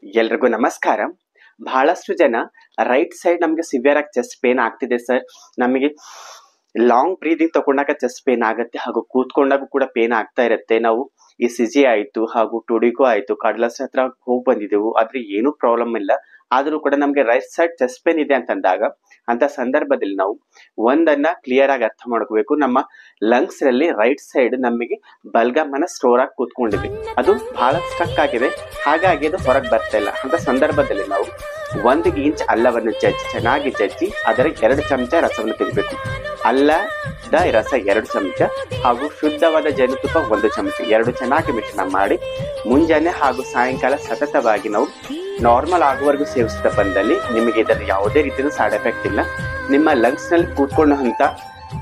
ಎಲ್ರಿಗೂ ನಮಸ್ಕಾರ. ಬಹಳಷ್ಟು ಜನ ರೈಟ್ ಸೈಡ್ ನಮಗೆ ಸಿವಿಯರ್ ಆಗಿ ಚೆಸ್ಟ್ ಪೇನ್ ಆಗ್ತಿದೆ ಸರ್, ನಮಗೆ ಲಾಂಗ್ ಬ್ರೀದಿಂಗ್ ತಗೊಂಡಾಗ ಚೆಸ್ಟ್ ಪೇನ್ ಆಗುತ್ತೆ ಹಾಗೂ ಕೂತ್ಕೊಂಡಾಗ ಕೂಡ ಪೇನ್ ಆಗ್ತಾ ಇರುತ್ತೆ. ನಾವು ECG ಆಯ್ತು ಹಾಗೂ ಟುಡಿಗೋ ಆಯ್ತು, ಕಡ್ಲಸ್ ಹತ್ರ ಹೋಗಿ ಬಂದಿದ್ದೆವು, ಆದ್ರೆ ಏನು ಪ್ರಾಬ್ಲಮ್ ಇಲ್ಲ. ಆದ್ರೂ ಕೂಡ ನಮ್ಗೆ ರೈಟ್ ಸೈಡ್ ಚೆಸ್ಟ್ ಪೇನ್ ಇದೆ ಅಂತಂದಾಗ ಅಂತ ಸಂದರ್ಭದಲ್ಲಿ ನಾವು ಒಂದನ್ನ ಕ್ಲಿಯರ್ ಆಗಿ ಅರ್ಥ ಮಾಡ್ಕೋಬೇಕು. ನಮ್ಮ ಲಂಗ್ಸ್ ನಲ್ಲಿ ರೈಟ್ ಸೈಡ್ ನಮಗೆ ಬಲ್ಗಮನ ಸ್ಟೋರ್ ಆಗಿ ಕೂತ್ಕೊಂಡಿದೆ, ಅದು ಬಹಳ ಸ್ಟಕ್ ಆಗಿದೆ, ಹಾಗಾಗಿ ಅದು ಹೊರಗೆ ಬರ್ತಾ ಇಲ್ಲ. ಅಂತ ಸಂದರ್ಭದಲ್ಲಿ ನಾವು 1 ಇಂಚ್ ಅಲ್ಲವನ್ನು ಚೆನ್ನಾಗಿ ಜಜ್ಜಿ ಅದರ 2 ಚಮಚ ರಸವನ್ನು ತೆಗಿಬೇಕು. ಅಲ್ಲದ ರಸ 2 ಚಮಚ ಹಾಗೂ ಶುದ್ಧವಾದ ಜೇನುತುಪ್ಪ 1 ಚಮಚ, 2 ಚೆನ್ನಾಗಿ ಮಿಶ್ರಣ ಮಾಡಿ ಮುಂಜಾನೆ ಹಾಗೂ ಸಾಯಂಕಾಲ ಸತತವಾಗಿ ನಾವು ನಾರ್ಮಲ್ ಆಗುವವರೆಗೂ ಸೇವಿಸ್ತಾ ಬಂದಲ್ಲಿ ನಿಮಗೆ ಇದರ ಯಾವುದೇ ರೀತಿಯ ಸೈಡ್ ಎಫೆಕ್ಟ್ ಇಲ್ಲ. ನಿಮ್ಮ ಲಂಗ್ಸ್ ನಲ್ಲಿ ಕೂತ್ಕೊಂಡ ಹಂತ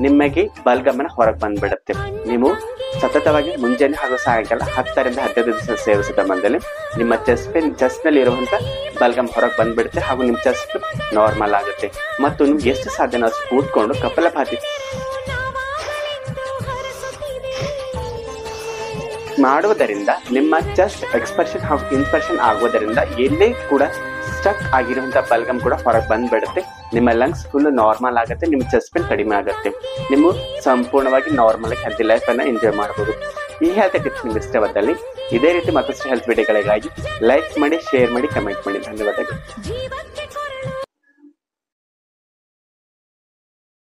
ನಿಮಗೆ ಬಲ್ಗಮನ ಹೊರಗೆ ಬಂದ್ಬಿಡುತ್ತೆ. ನೀವು ಸತತವಾಗಿ ಮುಂಜಾನೆ ಹಾಗೂ ಸಾಯಂಕಾಲ 10 ರಿಂದ 15 ದಿವಸ ಸೇವಿಸಿದ ಬಂದಲ್ಲಿ ನಿಮ್ಮ ಚೆಸ್ಟ್ ನಲ್ಲಿ ಇರುವಂತ ಬಲ್ಗಮ್ ಹೊರಗೆ ಬಂದ್ಬಿಡುತ್ತೆ ಹಾಗೂ ನಿಮ್ಮ ಚೆಸ್ಟ್ ನಾರ್ಮಲ್ ಆಗುತ್ತೆ. ಮತ್ತು ನಿಮ್ಗೆ ಎಷ್ಟು ಸಾಧ್ಯನೋ ಅಷ್ಟು ಕೂತ್ಕೊಂಡು ಕಪಾಲಭಾತಿ ಮಾಡುವುದರಿಂದ ನಿಮ್ಮ ಚೆಸ್ಟ್ ಎಕ್ಸ್ಪರ್ಷನ್ ಹಾಗೂ ಇನ್ಸ್ಪರ್ಷನ್ ಆಗುವುದರಿಂದ ಎಲ್ಲೇ ಕೂಡ ಸ್ಟಕ್ ಆಗಿರುವಂತ ಬಲ್ಗಮ್ ಕೂಡ ಹೊರಗೆ ಬಂದ್ಬಿಡುತ್ತೆ. ನಿಮ್ಮ ಲಂಗ್ಸ್ ಫುಲ್ ನಾರ್ಮಲ್ ಆಗುತ್ತೆ, ನಿಮ್ಮ ಚೆಸ್ಟ್ ಪೇನ್ ಕಡಿಮೆ ಆಗುತ್ತೆ, ನೀವು ಸಂಪೂರ್ಣವಾಗಿ ನಾರ್ಮಲ್ ಆಗಿ ಹೆಲ್ತಿ ಲೈಫ್ ಅನ್ನ ಎಂಜಾಯ್ ಮಾಡಬಹುದು. ಈ ಹೆಲ್ತ್ ಟಿಪ್ಸ್ ನಿಮ್ಗೆ ಇಷ್ಟವಾದಲ್ಲಿ ಇದೇ ರೀತಿ ಮತ್ತಷ್ಟು ಹೆಲ್ತ್ ವಿಡಿಯೋಗಳಿಗಾಗಿ ಲೈಕ್ ಮಾಡಿ, ಶೇರ್ ಮಾಡಿ, ಕಮೆಂಟ್ ಮಾಡಿ. ಧನ್ಯವಾದಗಳು.